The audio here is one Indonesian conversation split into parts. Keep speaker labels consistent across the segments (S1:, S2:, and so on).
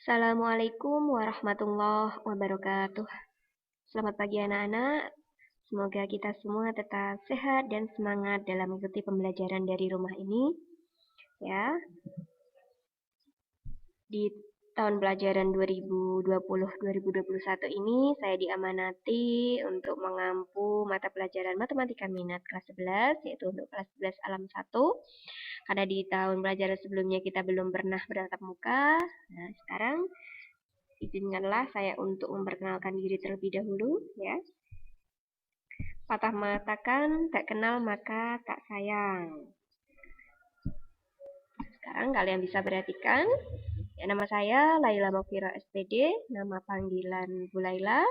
S1: Assalamualaikum warahmatullahi wabarakatuh. Selamat pagi anak-anak. Semoga kita semua tetap sehat dan semangat dalam mengikuti pembelajaran dari rumah ini. Ya, di tahun pelajaran 2020-2021 ini saya diamanati untuk mengampu mata pelajaran matematika minat kelas 11, yaitu untuk kelas 11 alam 1. Karena di tahun pelajaran sebelumnya kita belum pernah bertatap muka. Nah, sekarang izinkanlah saya untuk memperkenalkan diri terlebih dahulu, ya. Patah mengatakan tak kenal maka tak sayang. Sekarang kalian bisa perhatikan, ya, nama saya Laila Mokira SPD, nama panggilan Bu Laila.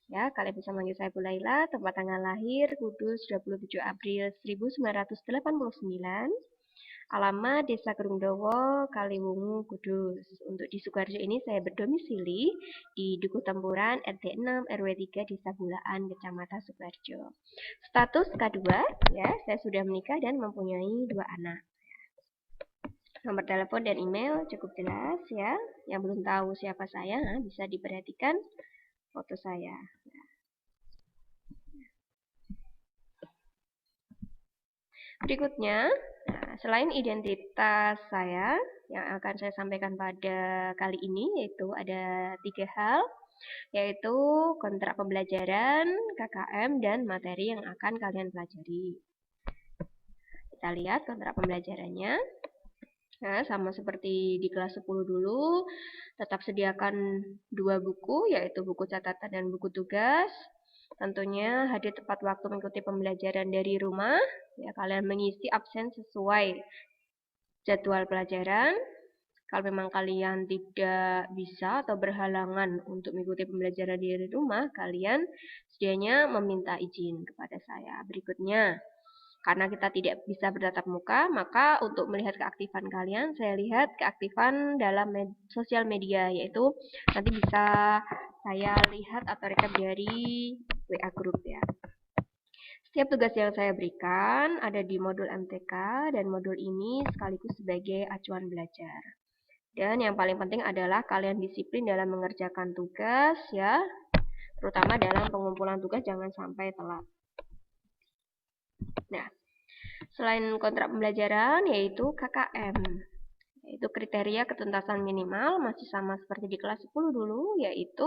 S1: Ya, kalian bisa manggil saya Bu Laila. Tempat tanggal lahir Kudus 27 April 1989. Alamat Desa Gerungdowo, Kaliwungu, Kudus. Untuk di Sukoharjo ini saya berdomisili di Dukuh Tempuran, RT 6, RW 3, Desa Bulaan, Kecamatan Sukoharjo. Status K2, ya, saya sudah menikah dan mempunyai 2 anak. Nomor telepon dan email cukup jelas, ya. Yang belum tahu siapa saya, bisa diperhatikan foto saya. Berikutnya, selain identitas saya yang akan saya sampaikan pada kali ini, yaitu ada 3 hal, yaitu kontrak pembelajaran, KKM, dan materi yang akan kalian pelajari. Kita lihat kontrak pembelajarannya. Nah, sama seperti di kelas 10 dulu, tetap sediakan 2 buku, yaitu buku catatan dan buku tugas. Tentunya hadir tepat waktu mengikuti pembelajaran dari rumah. Ya, kalian mengisi absen sesuai jadwal pelajaran. Kalau memang kalian tidak bisa atau berhalangan untuk mengikuti pembelajaran dari rumah, kalian sedianya meminta izin kepada saya. Berikutnya, karena kita tidak bisa bertatap muka, maka untuk melihat keaktifan kalian, saya lihat keaktifan dalam sosial media, yaitu nanti bisa saya lihat atau rekap dari WA Group, ya. Setiap tugas yang saya berikan ada di modul MTK, dan modul ini sekaligus sebagai acuan belajar. Dan yang paling penting adalah kalian disiplin dalam mengerjakan tugas, ya, terutama dalam pengumpulan tugas jangan sampai telat. Nah, selain kontrak pembelajaran yaitu KKM, yaitu kriteria ketuntasan minimal masih sama seperti di kelas 10 dulu, yaitu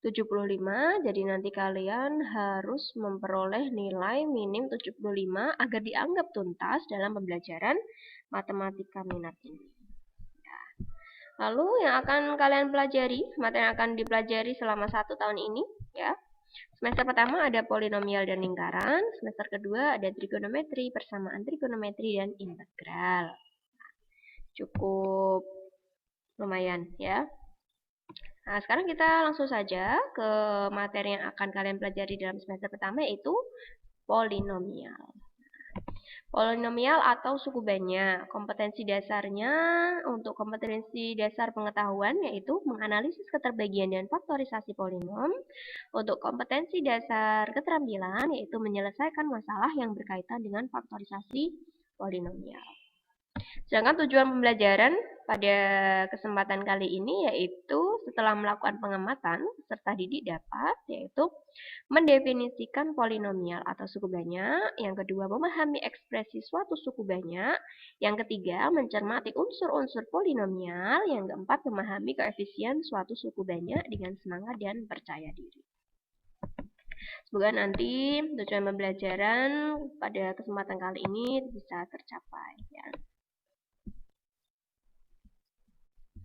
S1: 75. Jadi nanti kalian harus memperoleh nilai minim 75 agar dianggap tuntas dalam pembelajaran matematika minat ini. Lalu yang akan kalian pelajari, materi yang akan dipelajari selama 1 tahun ini, ya. Semester pertama ada polinomial dan lingkaran, semester kedua ada trigonometri, persamaan trigonometri, dan integral. Cukup lumayan, ya. Nah, sekarang kita langsung saja ke materi yang akan kalian pelajari dalam semester pertama, yaitu polinomial. Polinomial atau suku banyak. Kompetensi dasarnya untuk kompetensi dasar pengetahuan yaitu menganalisis keterbagian dan faktorisasi polinom. Untuk kompetensi dasar keterampilan yaitu menyelesaikan masalah yang berkaitan dengan faktorisasi polinomial. Sedangkan tujuan pembelajaran pada kesempatan kali ini yaitu setelah melakukan pengamatan, peserta didik dapat yaitu mendefinisikan polinomial atau suku banyak, yang kedua memahami ekspresi suatu suku banyak, yang ketiga mencermati unsur-unsur polinomial, yang keempat memahami koefisien suatu suku banyak dengan semangat dan percaya diri. Semoga nanti tujuan pembelajaran pada kesempatan kali ini bisa tercapai, ya.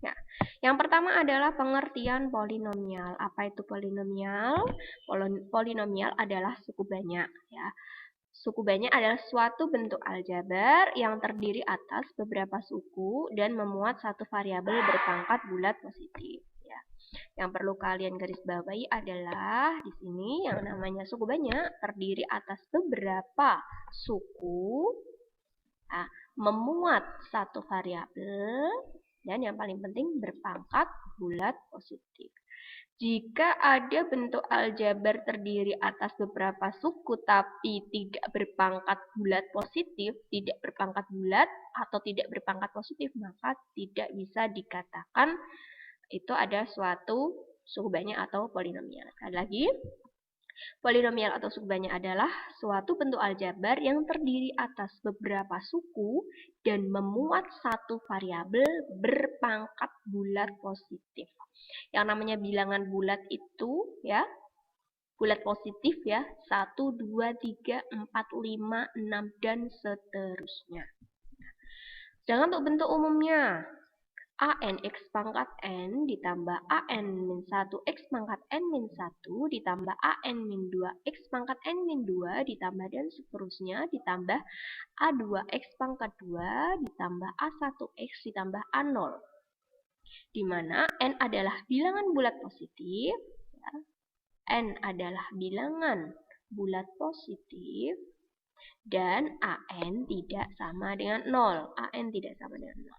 S1: Nah, yang pertama adalah pengertian polinomial. Apa itu polinomial? Polinomial adalah suku banyak, ya. Suku banyak adalah suatu bentuk aljabar yang terdiri atas beberapa suku dan memuat satu variabel berpangkat bulat positif, ya. Yang perlu kalian garis bawahi adalah di sini yang namanya suku banyak terdiri atas beberapa suku, memuat satu variabel, dan yang paling penting berpangkat bulat positif. Jika ada bentuk aljabar terdiri atas beberapa suku tapi tidak berpangkat bulat positif, tidak berpangkat bulat atau tidak berpangkat positif, maka tidak bisa dikatakan itu ada suatu suku banyak atau polinomial. Sekali lagi, polinomial atau suku banyak adalah suatu bentuk aljabar yang terdiri atas beberapa suku dan memuat satu variabel berpangkat bulat positif. Yang namanya bilangan bulat itu ya, bulat positif ya, 1, 2, 3, 4, 5, 6, dan seterusnya. Sedangkan untuk bentuk umumnya, an x pangkat n ditambah an min 1 x pangkat n min 1 ditambah an min 2 x pangkat n min 2 ditambah dan seterusnya ditambah a2 x pangkat 2 ditambah a1 x ditambah a0. Di mana n adalah bilangan bulat positif, ya. N adalah bilangan bulat positif dan an tidak sama dengan 0. An tidak sama dengan 0.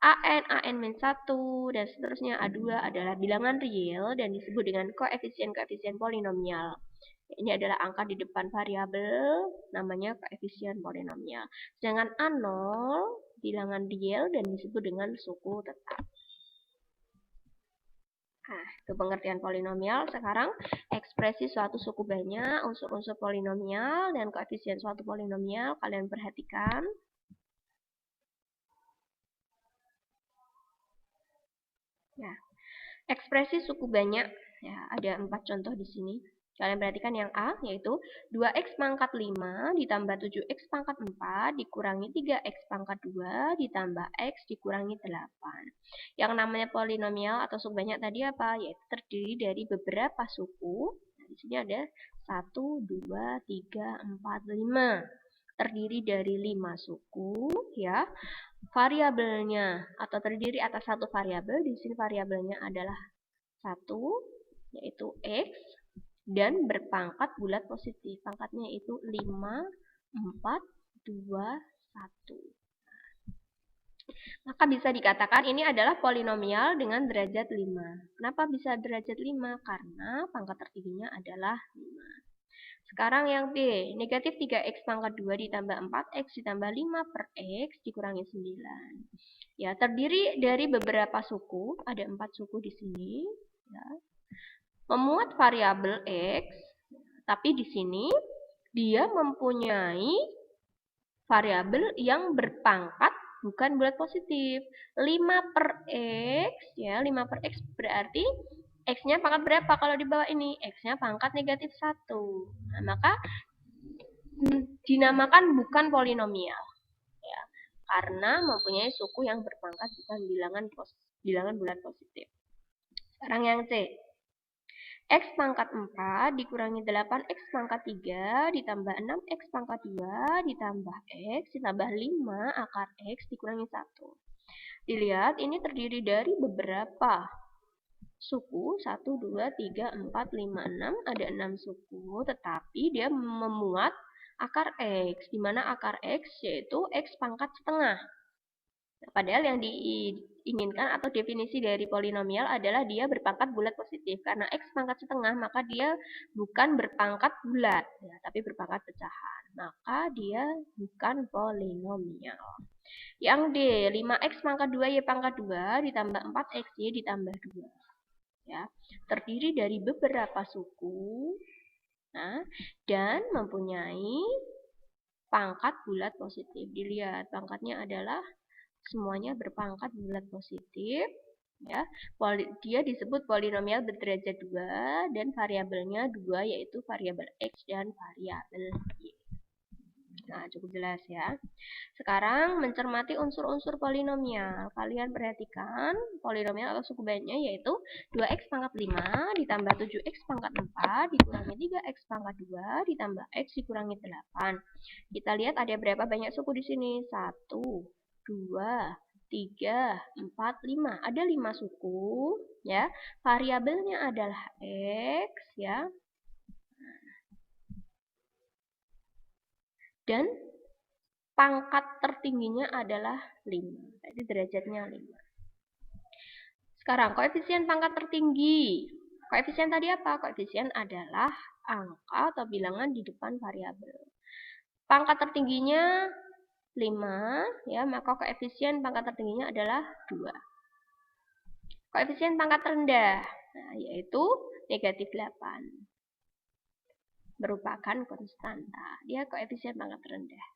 S1: an min 1, dan seterusnya A2 adalah bilangan real dan disebut dengan koefisien-koefisien polinomial. Ini adalah angka di depan variabel, namanya koefisien polinomial. Sedangkan A0, bilangan real dan disebut dengan suku tetap. Nah, itu pengertian polinomial. Sekarang, ekspresi suatu suku banyak, unsur-unsur polinomial, dan koefisien suatu polinomial. Kalian perhatikan. Ya, ekspresi suku banyak, ya, ada 4 contoh di sini. Kalian perhatikan yang A, yaitu 2x pangkat 5 ditambah 7x pangkat 4 dikurangi 3x pangkat 2 ditambah x dikurangi 8. Yang namanya polinomial atau suku banyak tadi apa? Yaitu terdiri dari beberapa suku. Nah, di sini ada 1, 2, 3, 4, 5. Terdiri dari 5 suku, ya. Variabelnya atau terdiri atas satu variabel. Di sini variabelnya adalah 1, yaitu x, dan berpangkat bulat positif. Pangkatnya itu 5, 4, 2, 1. Maka bisa dikatakan ini adalah polinomial dengan derajat 5. Kenapa bisa derajat 5? Karena pangkat tertingginya adalah 5. Sekarang yang B, negatif 3x pangkat 2 ditambah 4x ditambah 5 per x dikurangi 9. Ya, terdiri dari beberapa suku, ada 4 suku di sini. Ya. Memuat variabel x, tapi di sini dia mempunyai variabel yang berpangkat bukan bulat positif. 5 per x, ya, 5 per x berarti x-nya pangkat berapa kalau di bawah ini? X-nya pangkat negatif 1. Nah, maka dinamakan bukan polinomial. Ya, karena mempunyai suku yang berpangkat bukan bilangan bulat positif. Sekarang yang C. X pangkat 4 dikurangi 8x pangkat 3 ditambah 6x pangkat 2 ditambah x ditambah 5 akar x dikurangi 1. Dilihat ini terdiri dari beberapa suku, 1, 2, 3, 4, 5, 6, ada 6 suku, tetapi dia memuat akar x, di mana akar x yaitu x pangkat setengah. Nah, padahal yang diinginkan atau definisi dari polinomial adalah dia berpangkat bulat positif. Karena x pangkat setengah, maka dia bukan berpangkat bulat, ya, tapi berpangkat pecahan. Maka dia bukan polinomial. Yang D, 5x pangkat 2 y pangkat 2 ditambah 4x y ditambah 2. Ya, terdiri dari beberapa suku, nah, dan mempunyai pangkat bulat positif. Dilihat pangkatnya adalah semuanya berpangkat bulat positif, ya. Dia disebut polinomial berderajat 2 dan variabelnya 2, yaitu variabel x dan variabel y. Nah, cukup jelas ya. Sekarang mencermati unsur-unsur polinomial. Kalian perhatikan polinomial atau suku banyak yaitu 2x pangkat 5 ditambah 7x pangkat 4 dikurangi 3x pangkat 2 ditambah x dikurangi 8. Kita lihat ada berapa banyak suku di sini? 1, 2, 3, 4, 5. Ada 5 suku, ya. Variabelnya adalah x, ya. Dan pangkat tertingginya adalah 5. Jadi derajatnya 5. Sekarang koefisien pangkat tertinggi. Koefisien tadi apa? Koefisien adalah angka atau bilangan di depan variabel. Pangkat tertingginya 5, ya, maka koefisien pangkat tertingginya adalah 2. Koefisien pangkat rendah, nah, yaitu negatif 8. Merupakan konstanta. Dia koefisien pangkat rendah.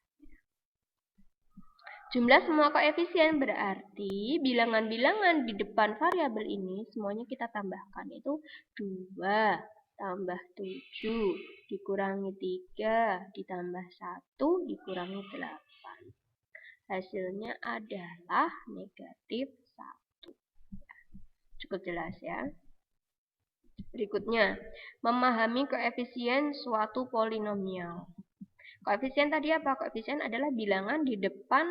S1: Jumlah semua koefisien berarti bilangan-bilangan di depan variabel ini semuanya kita tambahkan. Itu 2 tambah 7 dikurangi 3 ditambah 1 dikurangi 8. Hasilnya adalah negatif 1. Cukup jelas ya. Berikutnya, memahami koefisien suatu polinomial. Koefisien tadi apa? Koefisien adalah bilangan di depan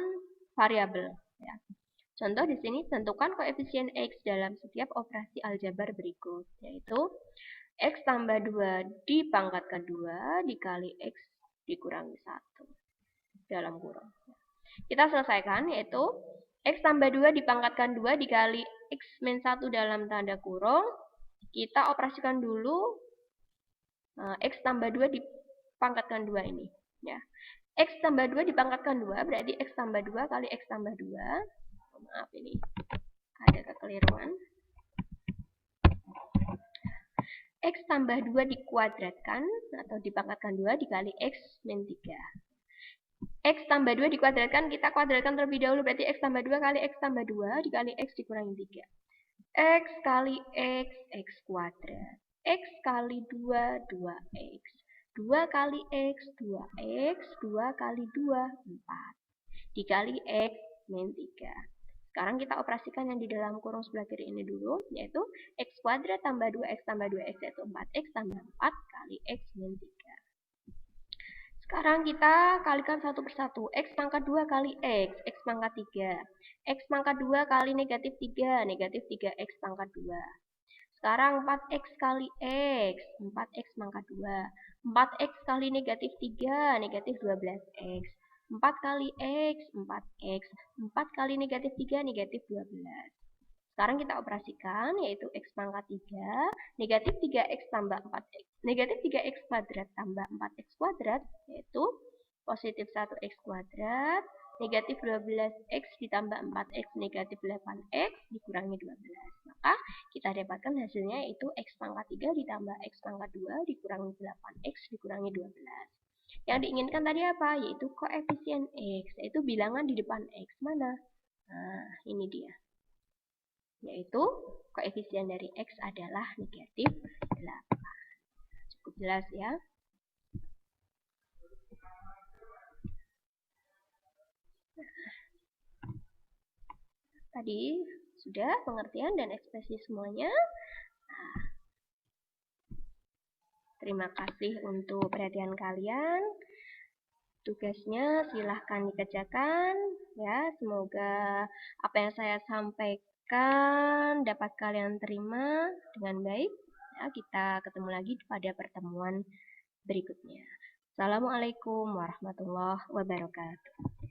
S1: variabel. Ya. Contoh di sini, tentukan koefisien X dalam setiap operasi aljabar berikut, yaitu X tambah 2 dipangkatkan 2 dikali X dikurangi 1 dalam kurung. Kita selesaikan, yaitu X tambah 2 dipangkatkan 2 dikali X min 1 dalam tanda kurung. Kita operasikan dulu X tambah 2 dipangkatkan 2 ini. Ya. X tambah 2 dipangkatkan 2 berarti X tambah 2 kali X tambah 2. Maaf ini ada kekeliruan. X tambah 2 dikuadratkan atau dipangkatkan 2 dikali X min 3. X tambah 2 dikuadratkan, kita kuadratkan terlebih dahulu berarti X tambah 2 kali X tambah 2 dikali X dikurangi 3. X kali X, X kuadrat. X kali 2, 2X. 2 kali X, 2X. 2 kali 2, 4. Dikali X min 3. Sekarang kita operasikan yang di dalam kurung sebelah kiri ini dulu, yaitu X kuadrat tambah 2X tambah 2X, yaitu 4X tambah 4 kali X min 3. Sekarang kita kalikan satu persatu. X pangkat 2 kali X, X pangkat 3. X pangkat 2 kali negatif 3, negatif 3X pangkat 2. Sekarang 4X kali X, 4X pangkat 2. 4X kali negatif 3, negatif 12X. 4 kali X, 4X. 4 kali negatif 3, negatif 12. Sekarang kita operasikan, yaitu X pangkat 3, negatif 3X tambah 4X. Negatif 3X kuadrat tambah 4X kuadrat, yaitu positif 1X kuadrat, negatif 12X ditambah 4X, negatif 8X dikurangi 12. Maka kita dapatkan hasilnya yaitu X pangkat 3 ditambah X pangkat 2 dikurangi 8X dikurangi 12. Yang diinginkan tadi apa? Yaitu koefisien X, yaitu bilangan di depan X. Mana? Nah, ini dia. Yaitu koefisien dari X adalah negatif 8. Cukup jelas ya. Tadi sudah pengertian dan ekspresi semuanya. Nah, terima kasih untuk perhatian kalian. Tugasnya silahkan dikerjakan ya. Semoga apa yang saya sampaikan dapat kalian terima dengan baik. Ya, kita ketemu lagi pada pertemuan berikutnya. Assalamualaikum warahmatullahi wabarakatuh.